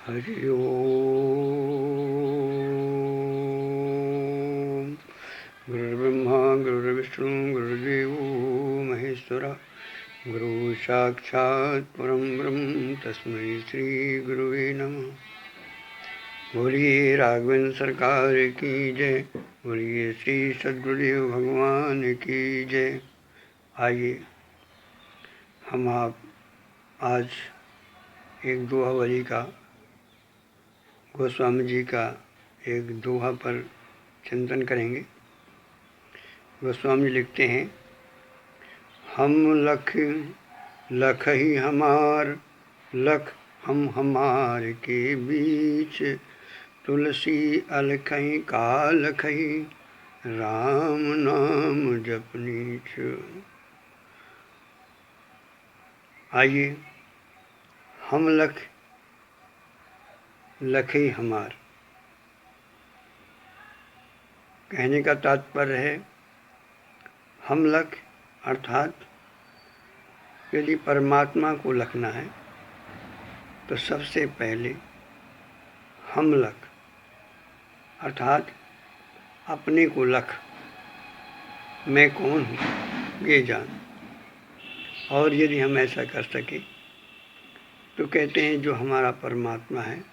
हरि ओम। गुरुर्ब्रह्मा गुरुर्विष्णु गुरुर्देवो महेश्वरः। गुरु साक्षात् परं ब्रह्म तस्मै श्री गुरुवे नमः। बोलिए राघवेंद्र सरकार की जय। बोलिए श्री सद्गुरुदेव भगवान की जय। आइए हम आप आज एक दोहावली का गोस्वामी जी का एक दोहा पर चिंतन करेंगे। गोस्वामी जी लिखते हैं, हम लख लख ही हमार, लख हम हमार के बीच, तुलसी अलखई काल खई, राम नाम जपनीच। आइए हम लख लख ही हमार, कहने का तात्पर्य है हम लख अर्थात यदि परमात्मा को लखना है तो सबसे पहले हम लख अर्थात अपने को लख, मैं कौन हूँ ये जान। और यदि हम ऐसा कर सके तो कहते हैं जो हमारा परमात्मा है,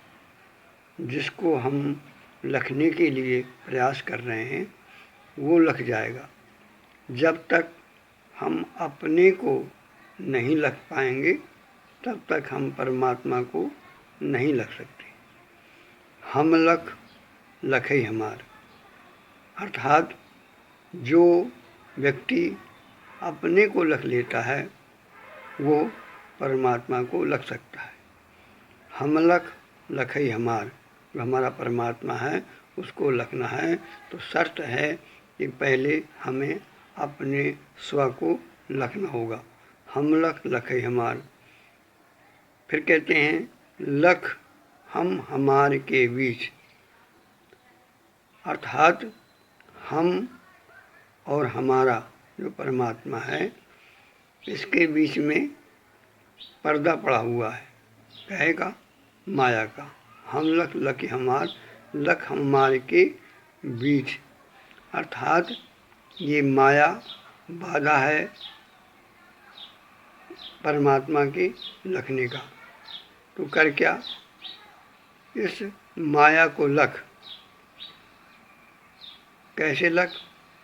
जिसको हम लखने के लिए प्रयास कर रहे हैं, वो लख जाएगा। जब तक हम अपने को नहीं लख पाएंगे तब तक हम परमात्मा को नहीं लख सकते। हम लख लखई हमार अर्थात जो व्यक्ति अपने को लख लेता है वो परमात्मा को लख सकता है। हम लख लखई हमार, जो हमारा परमात्मा है उसको लखना है तो शर्त है कि पहले हमें अपने स्व को लखना होगा। हम लख लखई हमार। फिर कहते हैं लख हम हमार के बीच अर्थात हम और हमारा जो परमात्मा है इसके बीच में पर्दा पड़ा हुआ है, कहेगा माया का। हम लख लख हमार, लख हमारे के बीच अर्थात ये माया बाधा है परमात्मा के लखने का। तो कर क्या, इस माया को लख। कैसे लख,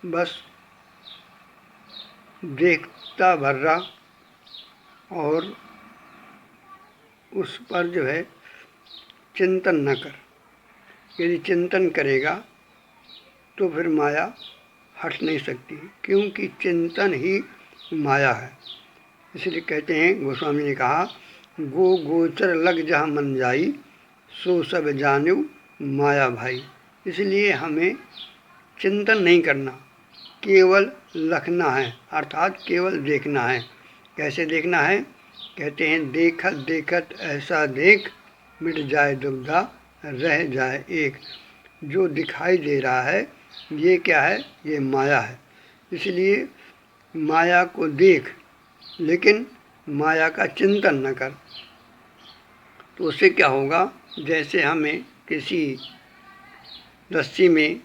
बस देखता भर्रा और उस पर जो है चिंतन न कर। यदि चिंतन करेगा तो फिर माया हट नहीं सकती, क्योंकि चिंतन ही माया है। इसलिए कहते हैं, गोस्वामी ने कहा, गो गोचर लग जहाँ मन जाई, सो सब जान्यु माया भाई। इसलिए हमें चिंतन नहीं करना, केवल लखना है अर्थात केवल देखना है। कैसे देखना है, कहते हैं देखत देखत ऐसा देख, मिट जाए दुविधा रह जाए एक। जो दिखाई दे रहा है ये क्या है, ये माया है। इसलिए माया को देख लेकिन माया का चिंतन न कर। तो उससे क्या होगा, जैसे हमें किसी रस्सी में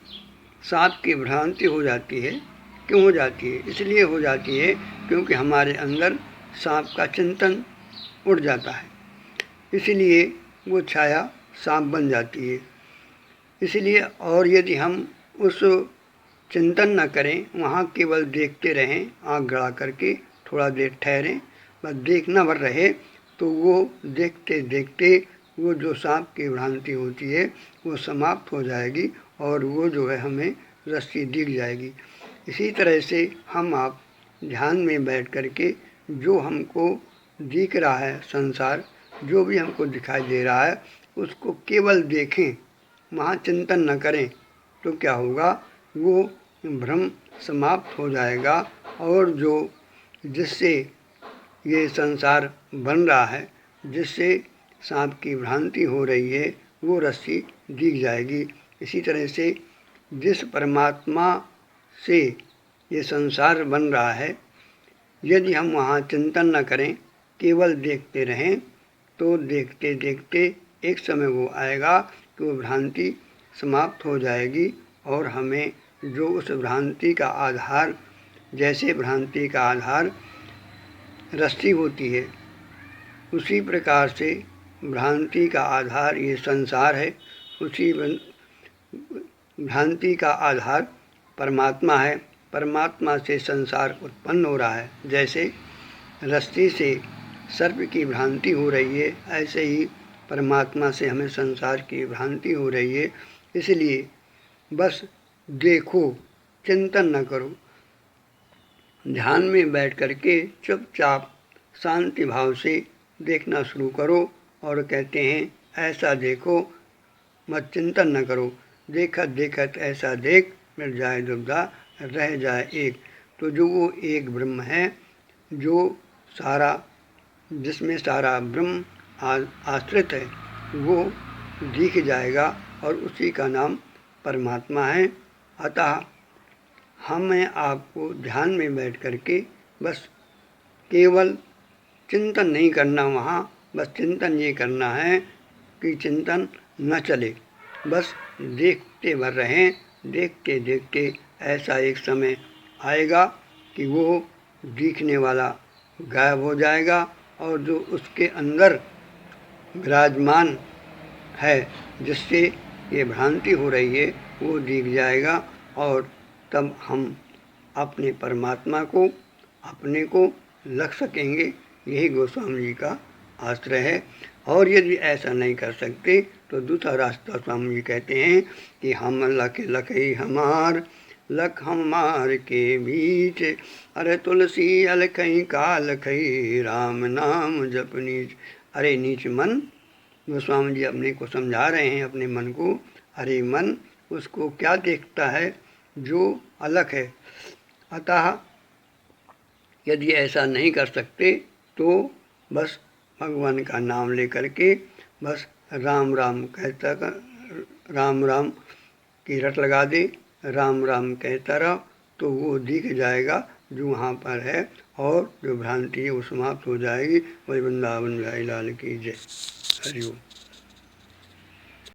सांप की भ्रांति हो जाती है। क्यों हो जाती है, इसलिए हो जाती है क्योंकि हमारे अंदर सांप का चिंतन उड़ जाता है, इसलिए वो छाया सांप बन जाती है। इसलिए और यदि हम उस चिंतन न करें, वहाँ केवल देखते रहें, आँख गड़ा करके थोड़ा देर ठहरें, बस देखना भर रहे, तो वो देखते देखते वो जो सांप की भ्रांति होती है वो समाप्त हो जाएगी और वो जो है हमें रस्सी दिख जाएगी। इसी तरह से हम आप ध्यान में बैठ करके जो हमको दिख रहा है संसार, जो भी हमको दिखाई दे रहा है उसको केवल देखें, वहाँ चिंतन न करें, तो क्या होगा, वो भ्रम समाप्त हो जाएगा और जो जिससे ये संसार बन रहा है, जिससे सांप की भ्रांति हो रही है, वो रस्सी दिख जाएगी। इसी तरह से जिस परमात्मा से ये संसार बन रहा है, यदि हम वहाँ चिंतन न करें, केवल देखते रहें, तो देखते देखते एक समय वो आएगा कि वो भ्रांति समाप्त हो जाएगी और हमें जो उस भ्रांति का आधार, जैसे भ्रांति का आधार रस्सी होती है, उसी प्रकार से भ्रांति का आधार ये संसार है, उसी भ्रांति का आधार परमात्मा है। परमात्मा से संसार उत्पन्न हो रहा है। जैसे रस्सी से सर्प की भ्रांति हो रही है, ऐसे ही परमात्मा से हमें संसार की भ्रांति हो रही है। इसलिए बस देखो, चिंतन न करो, ध्यान में बैठ करके चुपचाप शांति भाव से देखना शुरू करो। और कहते हैं ऐसा देखो, मत चिंतन न करो, देखत देखत ऐसा देख, मिट जाए दुविधा रह जाए एक। तो जो वो एक ब्रह्म है, जो सारा, जिसमें सारा ब्रह्म आश्रित है, वो दिख जाएगा और उसी का नाम परमात्मा है। अतः हमें आपको ध्यान में बैठ करके बस केवल चिंतन नहीं करना, वहाँ बस चिंतन ये करना है कि चिंतन न चले, बस देखते भर रहें। देखते देखते ऐसा एक समय आएगा कि वो दिखने वाला गायब हो जाएगा और जो उसके अंदर विराजमान है, जिससे ये भ्रांति हो रही है, वो दिख जाएगा और तब हम अपने परमात्मा को, अपने को लग सकेंगे। यही गोस्वामी जी का आश्रय है। और यदि ऐसा नहीं कर सकते तो दूसरा रास्ता स्वामी जी कहते हैं कि हम लख लखई हमार, लख हमार के बीच, अरे तुलसी अलखई काल खई, राम नाम जप नीच। अरे नीच मन, गोस्वामी जी अपने को समझा रहे हैं, अपने मन को। अरे मन, उसको क्या देखता है जो अलग है। अतः यदि ऐसा नहीं कर सकते तो बस भगवान का नाम लेकर के बस राम राम कहता कर, राम राम की रट लगा दे, राम राम कहता रहो, तो वो दिख जाएगा जो वहाँ पर है और जो भ्रांति है वो समाप्त हो जाएगी। वही वृंदावन बिहारी लाल की जय। हरि ओम।